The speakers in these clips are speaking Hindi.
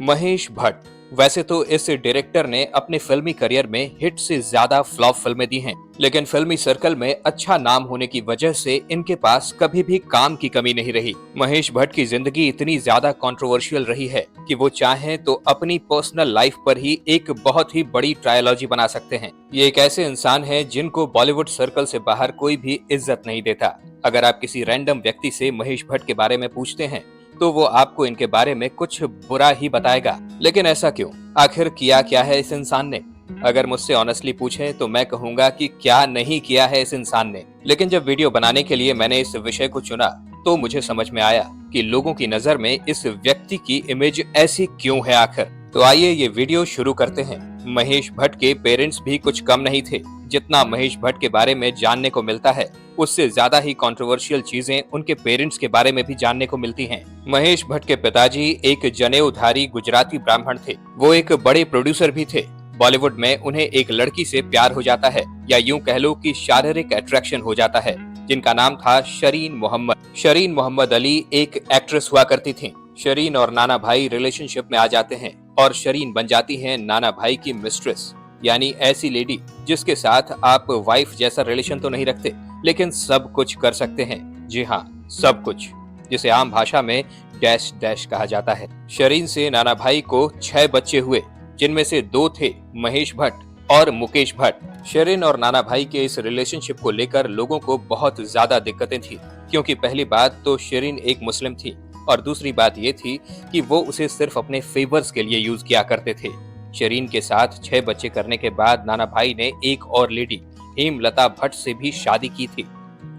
महेश भट्ट। वैसे तो इस डायरेक्टर ने अपने फिल्मी करियर में हिट से ज्यादा फ्लॉप फिल्में दी हैं, लेकिन फिल्मी सर्कल में अच्छा नाम होने की वजह से इनके पास कभी भी काम की कमी नहीं रही। महेश भट्ट की जिंदगी इतनी ज्यादा कंट्रोवर्शियल रही है कि वो चाहें तो अपनी पर्सनल लाइफ पर ही एक बहुत ही बड़ी ट्रायोलॉजी बना सकते हैं। ये एक ऐसे इंसान हैं जिनको बॉलीवुड सर्कल से बाहर कोई भी इज्जत नहीं देता। अगर आप किसी रैंडम व्यक्ति से महेश भट्ट के बारे में पूछते हैं तो वो आपको इनके बारे में कुछ बुरा ही बताएगा। लेकिन ऐसा क्यों? आखिर किया क्या है इस इंसान ने? अगर मुझसे ऑनेस्टली पूछे तो मैं कहूंगा कि क्या नहीं किया है इस इंसान ने। लेकिन जब वीडियो बनाने के लिए मैंने इस विषय को चुना तो मुझे समझ में आया कि लोगों की नजर में इस व्यक्ति की इमेज ऐसी क्यों है आखिर। तो आइए ये वीडियो शुरू करते हैं। महेश भट्ट के पेरेंट्स भी कुछ कम नहीं थे। जितना महेश भट्ट के बारे में जानने को मिलता है उससे ज्यादा ही कंट्रोवर्शियल चीजें उनके पेरेंट्स के बारे में भी जानने को मिलती हैं। महेश भट्ट के पिताजी एक जनेऊधारी गुजराती ब्राह्मण थे। वो एक बड़े प्रोड्यूसर भी थे। बॉलीवुड में उन्हें एक लड़की से प्यार हो जाता है, या यूं कह लो कि शारीरिक अट्रैक्शन हो जाता है, जिनका नाम था शरीन मोहम्मद। शरीन मोहम्मद अली एक एक्ट्रेस हुआ करती थी। शरीन और नाना भाई रिलेशनशिप में आ जाते हैं और शरीन बन जाती है नाना भाई की मिस्ट्रेस, यानी ऐसी लेडी जिसके साथ आप वाइफ जैसा रिलेशन तो नहीं रखते लेकिन सब कुछ कर सकते हैं। जी हाँ, सब कुछ, जिसे आम भाषा में डैश डैश कहा जाता है। शरीन से नाना भाई को 6 बच्चे हुए, जिनमें से 2 थे महेश भट्ट और मुकेश भट्ट। शरीन और नाना भाई के इस रिलेशनशिप को लेकर लोगों को बहुत ज्यादा दिक्कतें थी, क्योंकि पहली बात तो शरीन एक मुस्लिम थी और दूसरी बात ये थी कि वो उसे सिर्फ अपने फेवर्स के लिए यूज किया करते थे। शरीन के साथ 6 बच्चे करने के बाद नाना भाई ने एक और लेडी हेमलता भट्ट से भी शादी की थी,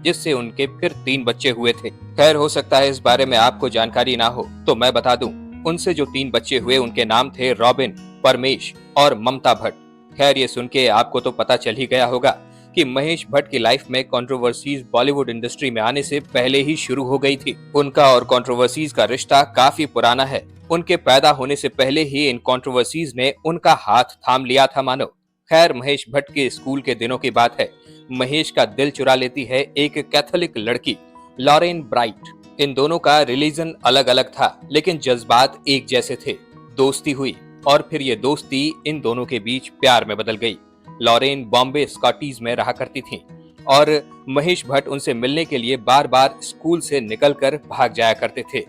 जिससे उनके फिर 3 बच्चे हुए थे। खैर, हो सकता है इस बारे में आपको जानकारी ना हो तो मैं बता दूं, उनसे जो 3 बच्चे हुए उनके नाम थे रॉबिन, परमेश और ममता भट्ट। खैर, ये सुन के आपको तो पता चल ही गया होगा कि महेश भट्ट की लाइफ में कंट्रोवर्सीज बॉलीवुड इंडस्ट्री में आने से पहले ही शुरू हो गई थी। उनका और कंट्रोवर्सीज का रिश्ता काफी पुराना है। उनके पैदा होने से पहले ही इन कंट्रोवर्सीज ने उनका हाथ थाम लिया था मानो। खैर, महेश भट्ट के स्कूल के दिनों की बात है। महेश का दिल चुरा लेती है एक कैथोलिक लड़की, लॉरेन ब्राइट। इन दोनों का रिलीजन अलग अलग था लेकिन जज्बात एक जैसे थे। दोस्ती हुई और फिर ये दोस्ती इन दोनों के बीच प्यार में बदल गई। लॉरेन बॉम्बे स्कॉटीज में रहा करती थी और महेश भट्ट उनसे मिलने के लिए बार बार स्कूल से निकलकर भाग जाया करते थे।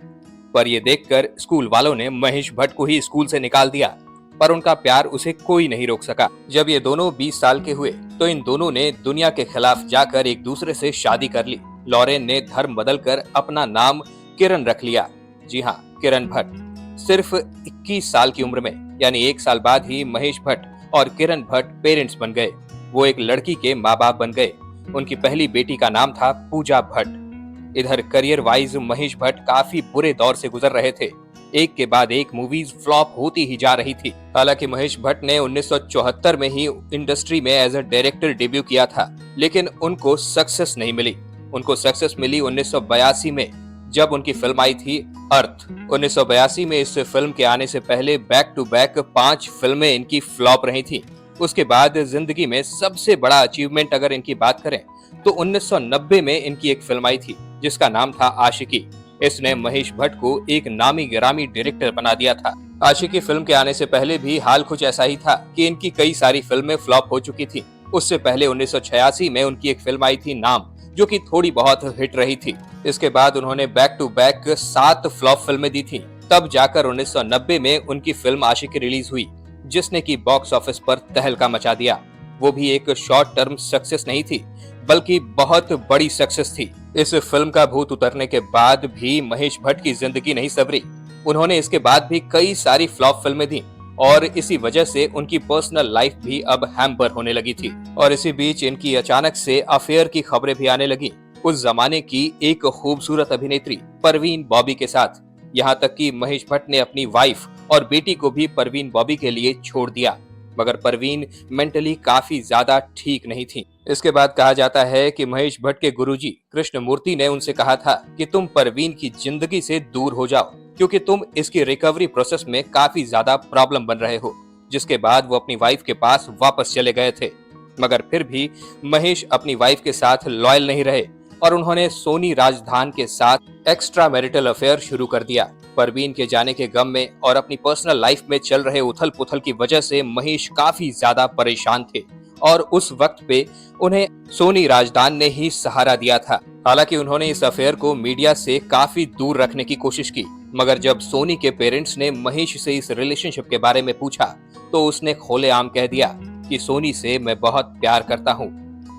पर ये देखकर स्कूल वालों ने महेश भट्ट को ही स्कूल से निकाल दिया, पर उनका प्यार उसे कोई नहीं रोक सका। जब ये दोनों 20 साल के हुए तो इन दोनों ने दुनिया के खिलाफ जाकर एक दूसरे से शादी कर ली। लॉरेन ने धर्म बदलकर अपना नाम किरण रख लिया। जी हाँ, किरण भट्ट। सिर्फ 21 साल की उम्र में, यानी 1 साल बाद ही महेश भट्ट और किरण भट्ट पेरेंट्स बन गए। वो एक लड़की के माँ बाप बन गए। उनकी पहली बेटी का नाम था पूजा भट्ट। इधर करियर वाइज महेश भट्ट काफी बुरे दौर से गुजर रहे थे। एक के बाद एक मूवीज फ्लॉप होती ही जा रही थी। हालांकि महेश भट्ट ने 1974 में ही इंडस्ट्री में एज अ डायरेक्टर डेब्यू किया था, लेकिन उनको सक्सेस नहीं मिली। उनको सक्सेस मिली 1982 में, जब उनकी फिल्म आई थी अर्थ। 1982 में इस फिल्म के आने से पहले बैक टू बैक 5 फिल्में इनकी फ्लॉप रही थी। उसके बाद जिंदगी में सबसे बड़ा अचीवमेंट अगर इनकी बात करें तो 1990 में इनकी एक फिल्म आई थी जिसका नाम था आशिकी। इसने महेश भट्ट को एक नामी गिरामी डायरेक्टर बना दिया था। आशिकी फिल्म के आने से पहले भी हाल कुछ ऐसा ही था कि इनकी कई सारी फिल्में फ्लॉप हो चुकी थी। उससे पहले 1986 में उनकी एक फिल्म आई थी नाम, जो कि थोड़ी बहुत हिट रही थी। इसके बाद उन्होंने बैक टू बैक 7 फ्लॉप फिल्में दी थी। तब जाकर 1990 में उनकी फिल्म आशिकी रिलीज हुई, जिसने की बॉक्स ऑफिस पर तहलका मचा दिया। वो भी एक शॉर्ट टर्म सक्सेस नहीं थी, बल्कि बहुत बड़ी सक्सेस थी। इस फिल्म का भूत उतरने के बाद भी महेश भट्ट की जिंदगी नहीं संवरी। उन्होंने इसके बाद भी कई सारी फ्लॉप फिल्में दी और इसी वजह से उनकी पर्सनल लाइफ भी अब हैम्पर होने लगी थी। और इसी बीच इनकी अचानक से अफेयर की खबरें भी आने लगी, उस जमाने की एक खूबसूरत अभिनेत्री परवीन बॉबी के साथ। यहाँ तक कि महेश भट्ट ने अपनी वाइफ और बेटी को भी परवीन बॉबी के लिए छोड़ दिया, मगर परवीन मेंटली काफी ज्यादा ठीक नहीं थी। इसके बाद कहा जाता है कि महेश भट्ट के गुरुजी कृष्ण मूर्ति ने उनसे कहा था कि तुम परवीन की जिंदगी से दूर हो जाओ, क्योंकि तुम इसकी रिकवरी प्रोसेस में काफी ज्यादा प्रॉब्लम बन रहे हो। जिसके बाद वो अपनी वाइफ के पास वापस चले गए थे, मगर फिर भी महेश अपनी वाइफ के साथ लॉयल नहीं रहे और उन्होंने सोनी राजधान के साथ एक्स्ट्रा मैरिटल अफेयर शुरू कर दिया। परवीन के जाने के गम में और अपनी पर्सनल लाइफ में चल रहे उथल पुथल की वजह से महेश काफी ज्यादा परेशान थे और उस वक्त पे उन्हें सोनी राजदान ने ही सहारा दिया था। हालांकि उन्होंने इस अफेयर को मीडिया से काफी दूर रखने की कोशिश की, मगर जब सोनी के पेरेंट्स ने महेश से इस रिलेशनशिप के बारे में पूछा तो उसने खुलेआम कह दिया कि सोनी से मैं बहुत प्यार करता हूँ,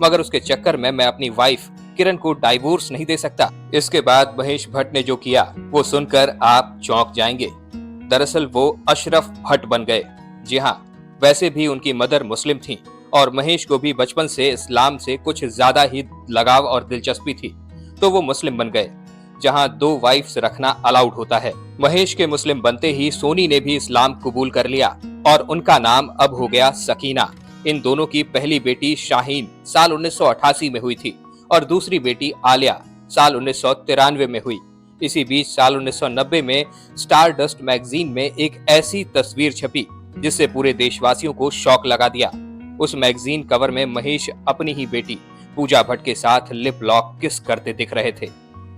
मगर उसके चक्कर में मैं अपनी वाइफ किरण को डाइवोर्स नहीं दे सकता। इसके बाद महेश भट्ट ने जो किया वो सुनकर आप चौंक जाएंगे। दरअसल वो अशरफ भट्ट बन गए। जी हाँ, वैसे भी उनकी मदर मुस्लिम थी और महेश को भी बचपन से इस्लाम से कुछ ज्यादा ही लगाव और दिलचस्पी थी, तो वो मुस्लिम बन गए, जहां 2 वाइफ्स रखना अलाउड होता है। महेश के मुस्लिम बनते ही सोनी ने भी इस्लाम कबूल कर लिया और उनका नाम अब हो गया सकीना। इन दोनों की पहली बेटी शाहीन साल 1988 में हुई थी और दूसरी बेटी आलिया साल 1993 में हुई। इसी बीच साल 1990 में स्टार डस्ट मैगजीन में एक ऐसी तस्वीर छपी जिससे पूरे देशवासियों को शौक लगा दिया। उस मैगजीन कवर में महेश अपनी ही बेटी पूजा भट्ट के साथ लिप लॉक किस करते दिख रहे थे।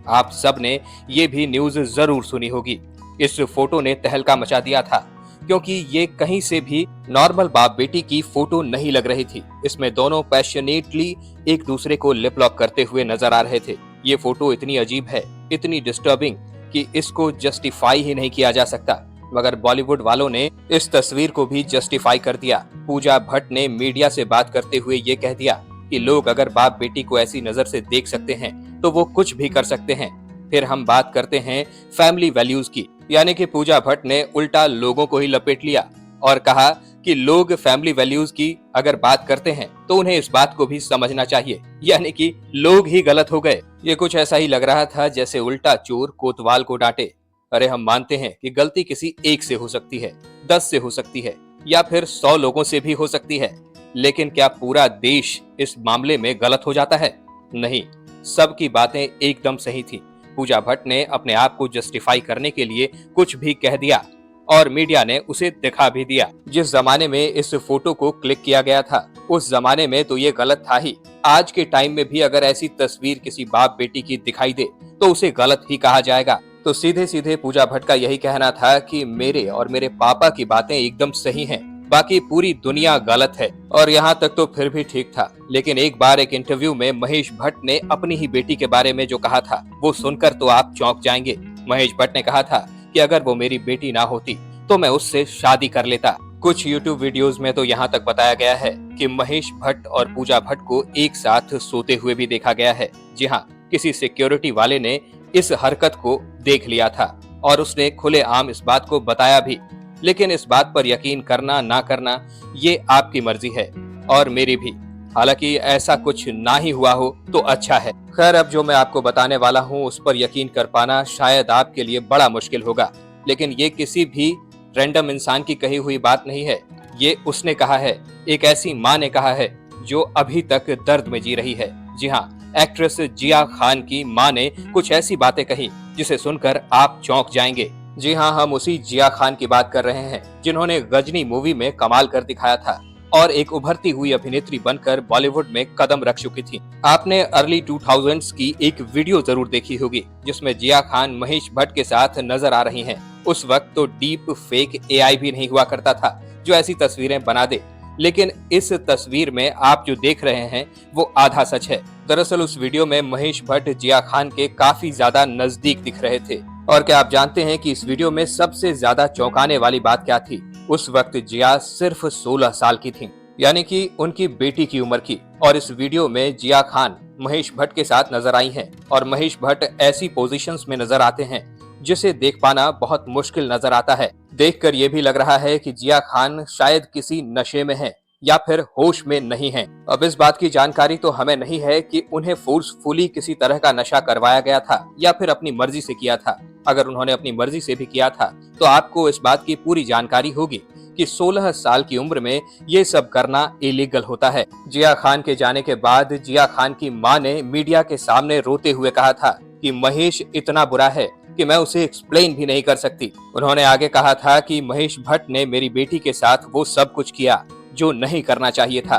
आप सब ने ये भी न्यूज जरूर सुनी होगी। इस फोटो ने तहलका मचा दिया था क्योंकि ये कहीं से भी नॉर्मल बाप बेटी की फोटो नहीं लग रही थी। इसमें दोनों पैशनेटली एक दूसरे को लिप लॉक करते हुए नजर आ रहे थे। ये फोटो इतनी अजीब है, इतनी डिस्टर्बिंग कि इसको जस्टिफाई ही नहीं किया जा सकता, मगर बॉलीवुड वालों ने इस तस्वीर को भी जस्टिफाई कर दिया। पूजा भट्ट ने मीडिया से बात करते हुए ये कह दिया कि लोग अगर बाप बेटी को ऐसी नजर से देख सकते हैं तो वो कुछ भी कर सकते हैं। फिर हम बात करते हैं फैमिली वैल्यूज की, यानी कि पूजा भट्ट ने उल्टा लोगों को ही लपेट लिया और कहा कि लोग फैमिली वैल्यूज की अगर बात करते हैं तो उन्हें इस बात को भी समझना चाहिए, यानी कि लोग ही गलत हो गए। ये कुछ ऐसा ही लग रहा था जैसे उल्टा चोर कोतवाल को डांटे। अरे हम मानते हैं कि गलती किसी एक से हो सकती है, 10 से हो सकती है या फिर 100 लोगों से भी हो सकती है, लेकिन क्या पूरा देश इस मामले में गलत हो जाता है? नहीं, सबकी बातें एकदम सही थी। पूजा भट्ट ने अपने आप को जस्टिफाई करने के लिए कुछ भी कह दिया और मीडिया ने उसे दिखा भी दिया। जिस जमाने में इस फोटो को क्लिक किया गया था उस जमाने में तो ये गलत था ही। आज के टाइम में भी अगर ऐसी तस्वीर किसी बाप बेटी की दिखाई दे तो उसे गलत ही कहा जाएगा। तो सीधे सीधे पूजा भट्ट का यही कहना था कि मेरे और मेरे पापा की बातें एकदम सही हैं, बाकी पूरी दुनिया गलत है। और यहाँ तक तो फिर भी ठीक था, लेकिन एक बार एक इंटरव्यू में महेश भट्ट ने अपनी ही बेटी के बारे में जो कहा था वो सुनकर तो आप चौंक जाएंगे। महेश भट्ट ने कहा था कि अगर वो मेरी बेटी ना होती तो मैं उससे शादी कर लेता। कुछ YouTube वीडियोस में तो यहाँ तक बताया गया है कि महेश भट्ट और पूजा भट्ट को एक साथ सोते हुए भी देखा गया है। जी हाँ, किसी सिक्योरिटी वाले ने इस हरकत को देख लिया था और उसने खुलेआम इस बात को बताया भी। लेकिन इस बात पर यकीन करना ना करना ये आपकी मर्जी है और मेरी भी। हालांकि ऐसा कुछ ना ही हुआ हो तो अच्छा है। खैर, अब जो मैं आपको बताने वाला हूँ उस पर यकीन कर पाना शायद आपके लिए बड़ा मुश्किल होगा, लेकिन ये किसी भी रैंडम इंसान की कही हुई बात नहीं है। ये उसने कहा है, एक ऐसी माँ ने कहा है जो अभी तक दर्द में जी रही है। जी हाँ, एक्ट्रेस जिया खान की मां ने कुछ ऐसी बातें कही जिसे सुनकर आप चौंक जाएंगे। जी हाँ, हम उसी जिया खान की बात कर रहे हैं जिन्होंने गजनी मूवी में कमाल कर दिखाया था और एक उभरती हुई अभिनेत्री बनकर बॉलीवुड में कदम रख चुकी थी। आपने अर्ली 2000s की एक वीडियो जरूर देखी होगी जिसमें जिया खान महेश भट्ट के साथ नजर आ रही हैं। उस वक्त तो डीप फेक AI भी नहीं हुआ करता था जो ऐसी तस्वीरें बना दे, लेकिन इस तस्वीर में आप जो देख रहे हैं वो आधा सच है। दरअसल उस वीडियो में महेश भट्ट जिया खान के काफी ज्यादा नजदीक दिख रहे थे। और क्या आप जानते हैं कि इस वीडियो में सबसे ज्यादा चौंकाने वाली बात क्या थी? उस वक्त जिया सिर्फ 16 साल की थी, यानी कि उनकी बेटी की उम्र की। और इस वीडियो में जिया खान महेश भट्ट के साथ नजर आई हैं और महेश भट्ट ऐसी पोजीशंस में नजर आते हैं जिसे देख पाना बहुत मुश्किल नजर आता है। देखकर ये भी लग रहा है कि जिया खान शायद किसी नशे में है या फिर होश में नहीं है। अब इस बात की जानकारी तो हमें नहीं है कि उन्हें फोर्सफुली किसी तरह का नशा करवाया गया था या फिर अपनी मर्जी से किया था। अगर उन्होंने अपनी मर्जी से भी किया था तो आपको इस बात की पूरी जानकारी होगी कि 16 साल की उम्र में ये सब करना इलीगल होता है। जिया खान के जाने के बाद जिया खान की मां ने मीडिया के सामने रोते हुए कहा था कि महेश इतना बुरा है कि मैं उसे एक्सप्लेन भी नहीं कर सकती। उन्होंने आगे कहा था कि महेश भट्ट ने मेरी बेटी के साथ वो सब कुछ किया जो नहीं करना चाहिए था।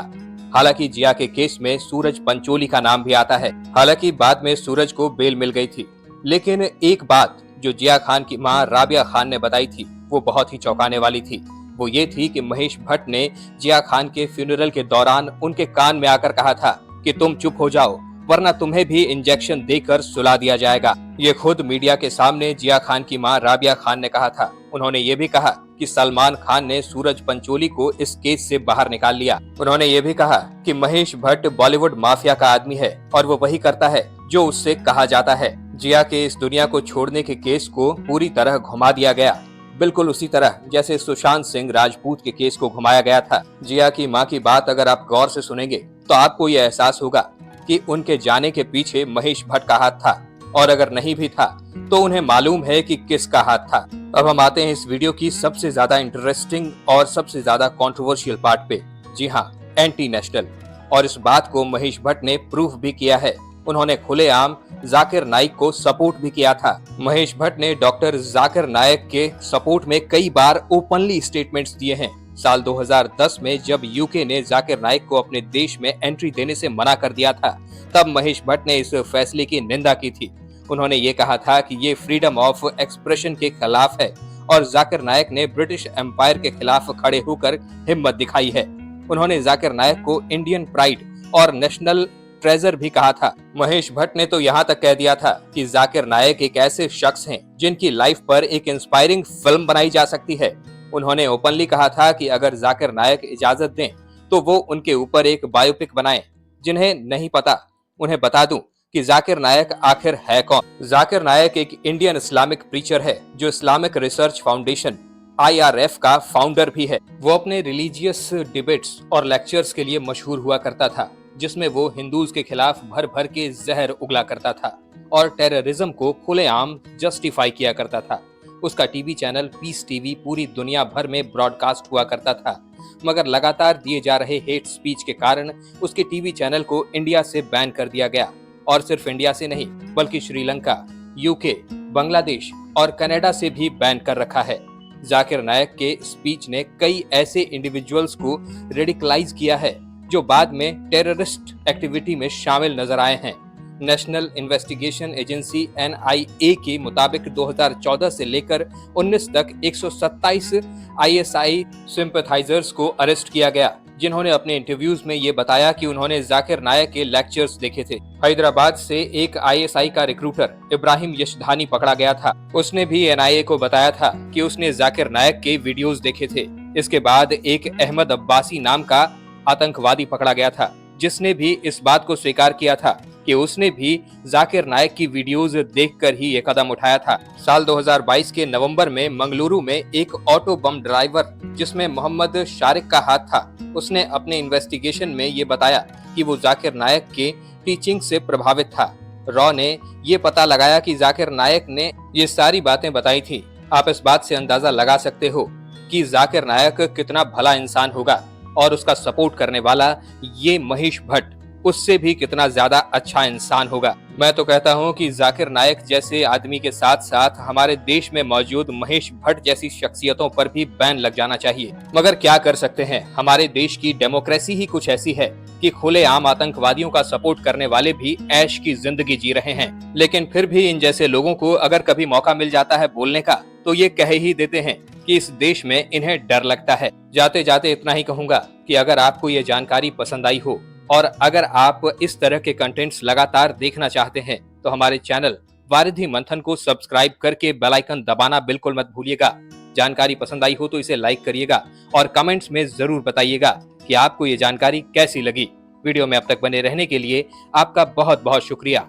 हालांकि जिया के केस में सूरज पंचोली का नाम भी आता है। हालांकि बाद में सूरज को बेल मिल गई थी, लेकिन एक बात जो जिया खान की मां राबिया खान ने बताई थी वो बहुत ही चौंकाने वाली थी। वो ये थी कि महेश भट्ट ने जिया खान के फ्यूनरल के दौरान उनके कान में आकर कहा था कि तुम चुप हो जाओ वरना तुम्हें भी इंजेक्शन देकर सुला दिया जाएगा। ये खुद मीडिया के सामने जिया खान की मां राबिया खान ने कहा था। उन्होंने ये भी कहा कि सलमान खान ने सूरज पंचोली को इस केस से बाहर निकाल लिया। उन्होंने ये भी कहा कि महेश भट्ट बॉलीवुड माफिया का आदमी है और वो वही करता है जो उससे कहा जाता है। जिया के इस दुनिया को छोड़ने के केस को पूरी तरह घुमा दिया गया, बिल्कुल उसी तरह जैसे सुशांत सिंह राजपूत के केस को घुमाया गया था। जिया की मां की बात अगर आप गौर से सुनेंगे तो आपको यह एहसास होगा कि उनके जाने के पीछे महेश भट्ट का हाथ था, और अगर नहीं भी था तो उन्हें मालूम है कि किसका हाथ था। अब हम आते हैं इस वीडियो की सबसे ज्यादा इंटरेस्टिंग और सबसे ज्यादा कंट्रोवर्शियल पार्ट पे। जी हाँ, एंटी नेशनल। और इस बात को महेश भट्ट ने प्रूफ भी किया है। उन्होंने खुलेआम जाकिर नाइक को सपोर्ट भी किया था। महेश भट्ट ने डॉक्टर जाकिर नाइक के सपोर्ट में कई बार ओपनली स्टेटमेंट्स दिए हैं। साल 2010 में जब यूके ने जाकिर नाइक को अपने देश में एंट्री देने से मना कर दिया था, तब महेश भट्ट ने इस फैसले की निंदा की थी। उन्होंने ये कहा था कि ये फ्रीडम ऑफ एक्सप्रेशन के खिलाफ है और जाकिर नाइक ने ब्रिटिश एम्पायर के खिलाफ खड़े होकर हिम्मत दिखाई है। उन्होंने जाकिर नाइक को इंडियन प्राइड और नेशनल ट्रेजर भी कहा था। महेश भट्ट ने तो यहाँ तक कह दिया था कि जाकिर नाइक एक ऐसे शख्स हैं जिनकी लाइफ पर एक इंस्पायरिंग फिल्म बनाई जा सकती है। उन्होंने ओपनली कहा था कि अगर जाकिर नाइक इजाजत दें तो वो उनके ऊपर एक बायोपिक बनाएं। जिन्हें नहीं पता उन्हें बता दूं कि जाकिर नाइक आखिर है कौन। जाकिर नाइक एक इंडियन इस्लामिक प्रीचर है जो इस्लामिक रिसर्च फाउंडेशन IRF का फाउंडर भी है। वो अपने रिलीजियस डिबेट्स और लेक्चर्स के लिए मशहूर हुआ करता था, जिसमें वो हिंदूज के खिलाफ भर भर के जहर उगला करता था और टेररिज्म को खुलेआम जस्टिफाई किया करता था। उसका टीवी चैनल पीस टीवी पूरी दुनिया भर में ब्रॉडकास्ट हुआ करता था, मगर लगातार दिए जा रहे हेट स्पीच के कारण उसके टीवी चैनल को इंडिया से बैन कर दिया गया। और सिर्फ इंडिया से नहीं बल्कि श्रीलंका, यूके, बांग्लादेश और कनाडा से भी बैन कर रखा है। जाकिर नाइक के स्पीच ने कई ऐसे इंडिविजुअल्स को रेडिकलाइज किया है जो बाद में टेररिस्ट एक्टिविटी में शामिल नजर आए हैं। नेशनल इन्वेस्टिगेशन एजेंसी NIA के मुताबिक 2014 से लेकर 19 तक 127 ISI सिंपैथाइजर्स को अरेस्ट किया गया, जिन्होंने अपने इंटरव्यूज में ये बताया कि उन्होंने जाकिर नाइक के लेक्चर्स देखे थे। हैदराबाद से एक ISI का रिक्रूटर इब्राहिम यशधानी पकड़ा गया था। उसने भी NIA को बताया था कि उसने जाकिर नाइक के वीडियोस देखे थे। इसके बाद एक अहमद अब्बासी नाम का आतंकवादी पकड़ा गया था, जिसने भी इस बात को स्वीकार किया था कि उसने भी जाकिर नाइक की वीडियोस देखकर ही ये कदम उठाया था। साल 2022 के नवंबर में मंगलुरु में एक ऑटो बम ड्राइवर जिसमें मोहम्मद शारिक का हाथ था, उसने अपने इन्वेस्टिगेशन में ये बताया कि वो जाकिर नाइक के टीचिंग से प्रभावित था। रॉ ने ये पता लगाया कि जाकिर नाइक ने ये सारी बातें बताई थी। आप इस बात से अंदाजा लगा सकते हो कि जाकिर नाइक कितना भला इंसान होगा और उसका सपोर्ट करने वाला ये महेश भट्ट उससे भी कितना ज्यादा अच्छा इंसान होगा। मैं तो कहता हूँ कि जाकिर नाइक जैसे आदमी के साथ साथ हमारे देश में मौजूद महेश भट्ट जैसी शख्सियतों पर भी बैन लग जाना चाहिए। मगर क्या कर सकते हैं, हमारे देश की डेमोक्रेसी ही कुछ ऐसी है कि खुलेआम आतंकवादियों का सपोर्ट करने वाले भी ऐश की जिंदगी जी रहे हैं। लेकिन फिर भी इन जैसे लोगों को अगर कभी मौका मिल जाता है बोलने का तो ये कह ही देते हैं कि इस देश में इन्हें डर लगता है। जाते जाते इतना ही कहूंगा कि अगर आपको ये जानकारी पसंद आई हो और अगर आप इस तरह के कंटेंट्स लगातार देखना चाहते हैं तो हमारे चैनल वारिधि मंथन को सब्सक्राइब करके बेल आइकन दबाना बिल्कुल मत भूलिएगा। जानकारी पसंद आई हो तो इसे लाइक करिएगा और कमेंट्स में जरूर बताइएगा कि आपको ये जानकारी कैसी लगी। वीडियो में अब तक बने रहने के लिए आपका बहुत बहुत शुक्रिया।